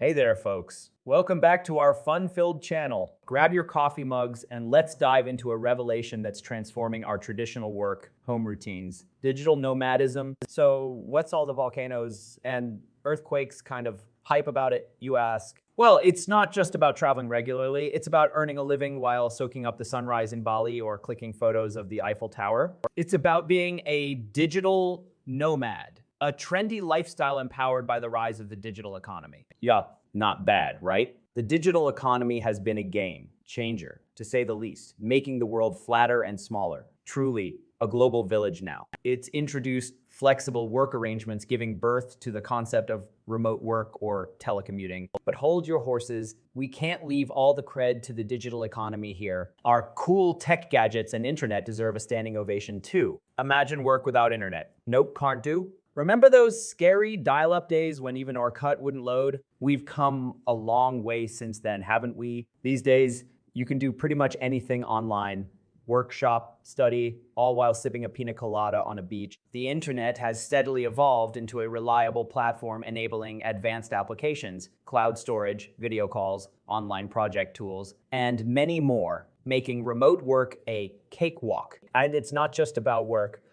Hey there, folks. Welcome back to our fun-filled channel. Grab your coffee mugs and let's dive into a revelation that's transforming our traditional work, home routines, digital nomadism. So what's all the volcanoes and earthquakes kind of hype about it, you ask? Well, it's not just about traveling regularly. It's about earning a living while soaking up the sunrise in Bali or clicking photos of the Eiffel Tower. It's about being a digital nomad. A trendy lifestyle empowered by the rise of the digital economy. Yeah, not bad, right? The digital economy has been a game changer, to say the least, making the world flatter and smaller. Truly, a global village now. It's introduced flexible work arrangements, giving birth to the concept of remote work or telecommuting. But hold your horses, we can't leave all the cred to the digital economy here. Our cool tech gadgets and internet deserve a standing ovation too. Imagine work without internet. Nope, can't do. Remember those scary dial-up days when even Orkut wouldn't load? We've come a long way since then, haven't we? These days, you can do pretty much anything online. Workshop, study, all while sipping a pina colada on a beach. The internet has steadily evolved into a reliable platform enabling advanced applications, cloud storage, video calls, online project tools, and many more, making remote work a cakewalk. And it's not just about work.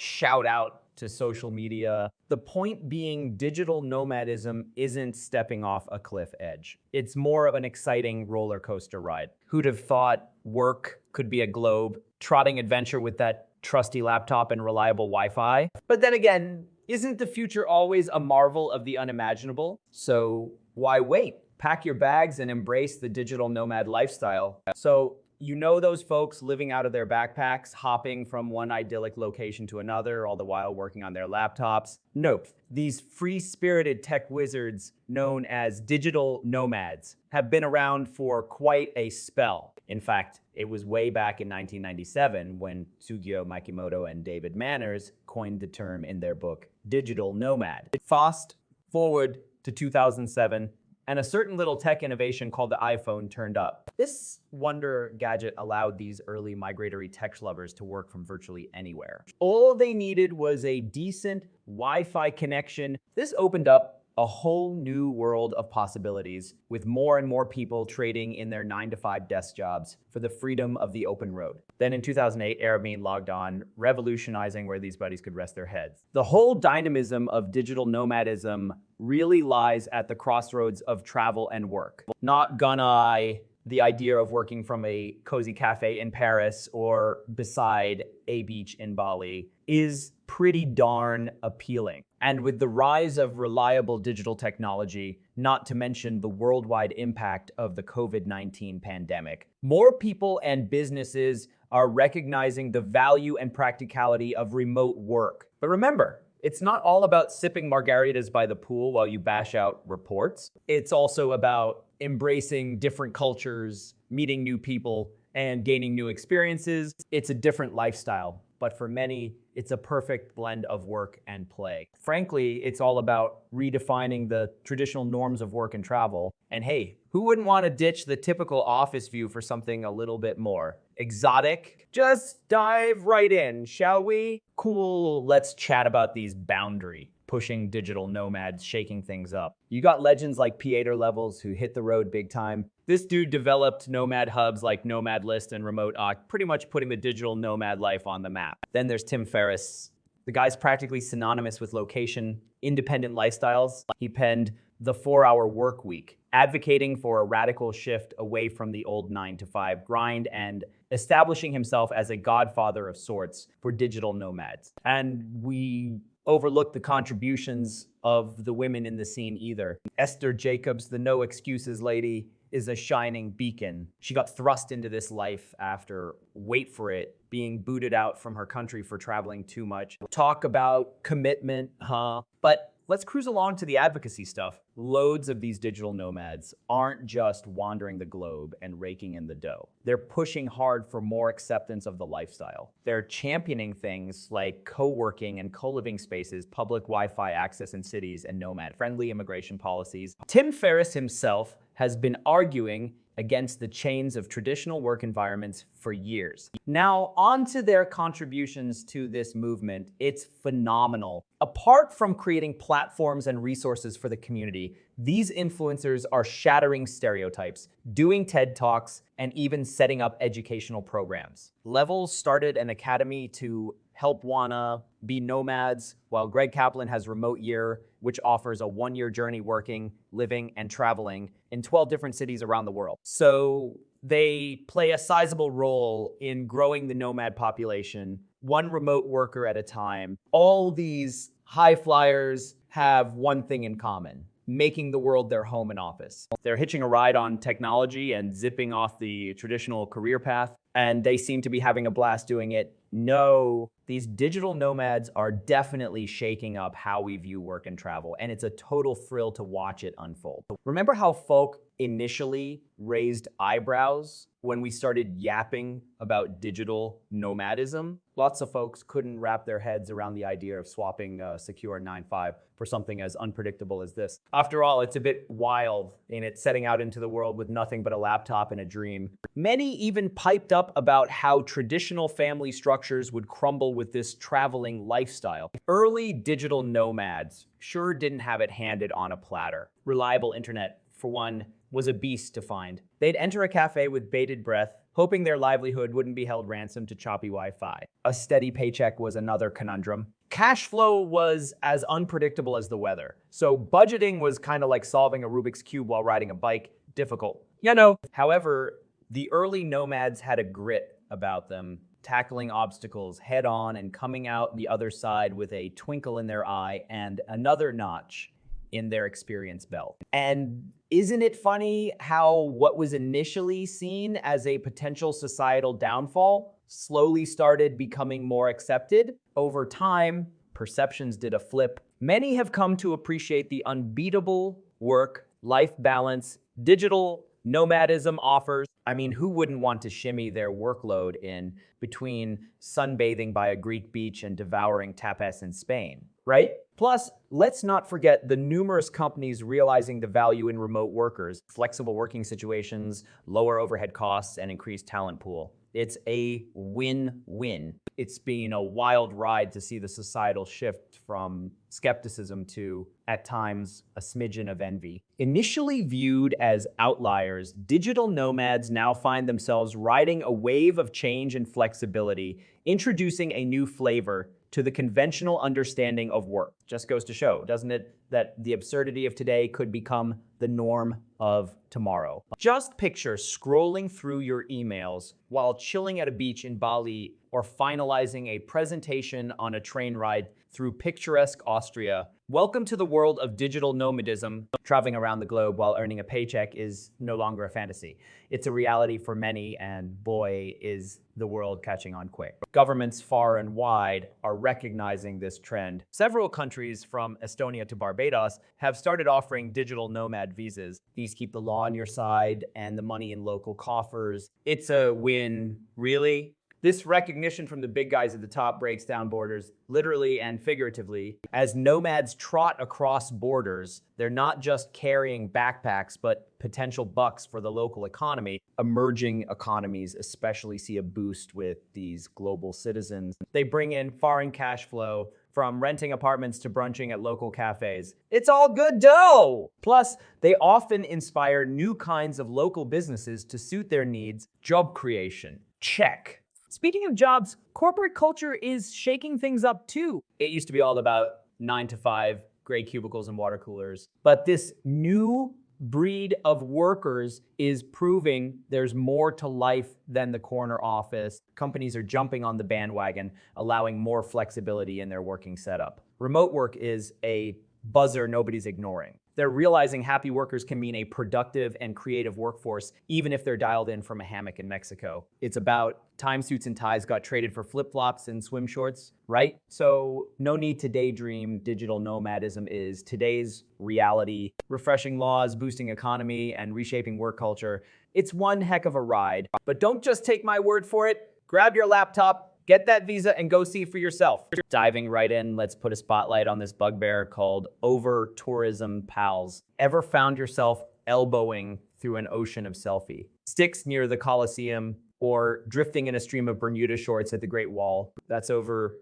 Shout out to social media. The point being, digital nomadism isn't stepping off a cliff edge. It's more of an exciting roller coaster ride. Who'd have thought work could be a globe, trotting adventure with that trusty laptop and reliable Wi-Fi? But then again, isn't the future always a marvel of the unimaginable? So why wait? Pack your bags and embrace the digital nomad lifestyle. So, you know those folks living out of their backpacks, hopping from one idyllic location to another, all the while working on their laptops? Nope. These free-spirited tech wizards, known as digital nomads, have been around for quite a spell. In fact, it was way back in 1997 when Sugio Makimoto and David Manners coined the term in their book, Digital Nomad. Fast forward to 2007, and a certain little tech innovation called the iPhone turned up. This wonder gadget allowed these early migratory tech lovers to work from virtually anywhere. All they needed was a decent Wi-Fi connection. This opened up a whole new world of possibilities, with more and more people trading in their 9-to-5 desk jobs for the freedom of the open road. Then in 2008, Arabine logged on, revolutionizing where these buddies could rest their heads. The whole dynamism of digital nomadism really lies at the crossroads of travel and work. Not gonna the idea of working from a cozy cafe in Paris or beside a beach in Bali is pretty darn appealing. And with the rise of reliable digital technology, not to mention the worldwide impact of the COVID-19 pandemic, more people and businesses are recognizing the value and practicality of remote work. But remember, it's not all about sipping margaritas by the pool while you bash out reports. It's also about embracing different cultures, meeting new people, and gaining new experiences. It's a different lifestyle, but for many, it's a perfect blend of work and play. Frankly, it's all about redefining the traditional norms of work and travel. And hey, who wouldn't want to ditch the typical office view for something a little bit more exotic? Just dive right in, shall we? Cool, let's chat about these boundary-pushing digital nomads shaking things up. You got legends like Pieter Levels who hit the road big time. This dude developed nomad hubs like Nomad List and Remote Oct, pretty much putting the digital nomad life on the map. Then there's Tim Ferriss. The guy's practically synonymous with location-independent lifestyles. He penned The 4-Hour Work Week, advocating for a radical shift away from the old 9-to-5 grind and establishing himself as a godfather of sorts for digital nomads. And we overlook the contributions of the women in the scene either. Esther Jacobs, the no excuses lady, is a shining beacon. She got thrust into this life after, wait for it, being booted out from her country for traveling too much. Talk about commitment, huh? But let's cruise along to the advocacy stuff. Loads of these digital nomads aren't just wandering the globe and raking in the dough. They're pushing hard for more acceptance of the lifestyle. They're championing things like co-working and co-living spaces, public Wi-Fi access in cities, and nomad-friendly immigration policies. Tim Ferriss himself has been arguing against the chains of traditional work environments for years. Now, on to their contributions to this movement. It's phenomenal. Apart from creating platforms and resources for the community, these influencers are shattering stereotypes, doing TED Talks, and even setting up educational programs. Levels started an academy to help wanna be nomads, while Greg Kaplan has Remote Year, which offers a one-year journey working, living, and traveling in 12 different cities around the world. So they play a sizable role in growing the nomad population, one remote worker at a time. All these high flyers have one thing in common: making the world their home and office. They're hitching a ride on technology and zipping off the traditional career path, and they seem to be having a blast doing it. No, these digital nomads are definitely shaking up how we view work and travel, and it's a total thrill to watch it unfold. Remember how folk initially raised eyebrows when we started yapping about digital nomadism? Lots of folks couldn't wrap their heads around the idea of swapping a secure 9-5 for something as unpredictable as this. After all, it's a bit wild in its setting out into the world with nothing but a laptop and a dream. Many even piped up about how traditional family structures would crumble with this traveling lifestyle. Early digital nomads sure didn't have it handed on a platter. Reliable internet, for one, was a beast to find. They'd enter a cafe with bated breath, hoping their livelihood wouldn't be held ransom to choppy Wi-Fi. A steady paycheck was another conundrum. Cash flow was as unpredictable as the weather, so budgeting was kind of like solving a Rubik's Cube while riding a bike. Difficult. You know. However, the early nomads had a grit about them, tackling obstacles head on and coming out the other side with a twinkle in their eye and another notch in their experience belt. And isn't it funny how what was initially seen as a potential societal downfall slowly started becoming more accepted? Over time, perceptions did a flip. Many have come to appreciate the unbeatable work-life balance digital nomadism offers. I mean, who wouldn't want to shimmy their workload in between sunbathing by a Greek beach and devouring tapas in Spain, right? Plus, let's not forget the numerous companies realizing the value in remote workers, flexible working situations, lower overhead costs, and increased talent pool. It's a win-win. It's been a wild ride to see the societal shift from skepticism to, at times, a smidgen of envy. Initially viewed as outliers, digital nomads now find themselves riding a wave of change and flexibility, introducing a new flavor to the conventional understanding of work. Just goes to show, doesn't it, that the absurdity of today could become the norm of tomorrow. Just picture scrolling through your emails while chilling at a beach in Bali or finalizing a presentation on a train ride through picturesque Austria. Welcome to the world of digital nomadism. Traveling around the globe while earning a paycheck is no longer a fantasy. It's a reality for many, and boy, is the world catching on quick. Governments far and wide are recognizing this trend. Several countries, from Estonia to Barbados, have started offering digital nomad visas. These keep the law on your side and the money in local coffers. It's a win, really. This recognition from the big guys at the top breaks down borders, literally and figuratively. As nomads trot across borders, they're not just carrying backpacks, but potential bucks for the local economy. Emerging economies especially see a boost with these global citizens. They bring in foreign cash flow, from renting apartments to brunching at local cafes. It's all good dough! Plus, they often inspire new kinds of local businesses to suit their needs. Job creation, check. Speaking of jobs, corporate culture is shaking things up too. It used to be all about 9 to 5, gray cubicles and water coolers. But this new breed of workers is proving there's more to life than the corner office. Companies are jumping on the bandwagon, allowing more flexibility in their working setup. Remote work is a buzzer nobody's ignoring. They're realizing happy workers can mean a productive and creative workforce, even if they're dialed in from a hammock in Mexico. It's about time suits and ties got traded for flip-flops and swim shorts, right? So no need to daydream. Digital nomadism is today's reality. Refreshing laws, boosting economy, and reshaping work culture. It's one heck of a ride. But don't just take my word for it. Grab your laptop, get that visa, and go see for yourself. Diving right in, let's put a spotlight on this bugbear called over-tourism pals. Ever found yourself elbowing through an ocean of selfie. Sticks near the Colosseum or drifting in a stream of Bermuda shorts at the Great Wall. That's over.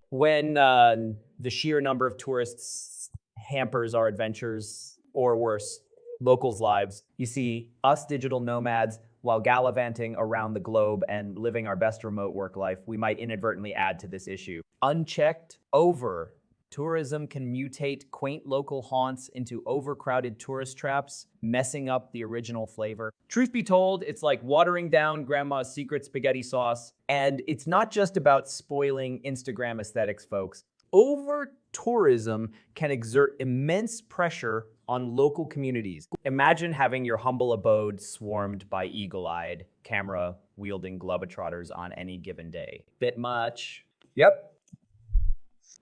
When the sheer number of tourists hampers our adventures, or worse, locals' lives, you see us digital nomads, while gallivanting around the globe and living our best remote work life, we might inadvertently add to this issue. Unchecked, over tourism can mutate quaint local haunts into overcrowded tourist traps, messing up the original flavor. Truth be told, it's like watering down grandma's secret spaghetti sauce. And it's not just about spoiling Instagram aesthetics, folks. Over tourism can exert immense pressure on local communities. Imagine having your humble abode swarmed by eagle-eyed, camera-wielding globetrotters on any given day. Bit much? Yep.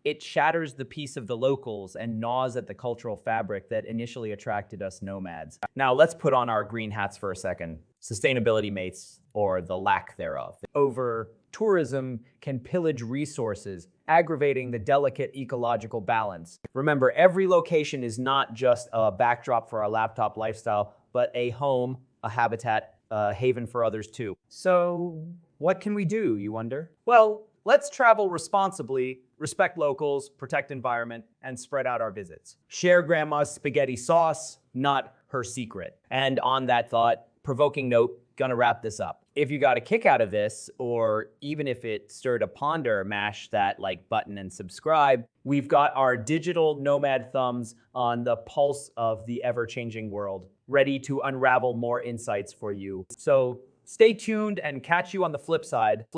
It shatters the peace of the locals and gnaws at the cultural fabric that initially attracted us nomads. Now let's put on our green hats for a second. Sustainability mates, or the lack thereof. Over tourism can pillage resources, aggravating the delicate ecological balance. Remember, every location is not just a backdrop for our laptop lifestyle, but a home, a habitat, a haven for others too. So what can we do, you wonder? Well, let's travel responsibly, respect locals, protect environment, and spread out our visits. Share grandma's spaghetti sauce, not her secret. And on that thought, provoking note, gonna wrap this up. If you got a kick out of this, or even if it stirred a ponder, mash that like button and subscribe. We've got our digital nomad thumbs on the pulse of the ever-changing world, ready to unravel more insights for you. So stay tuned and catch you on the flip side.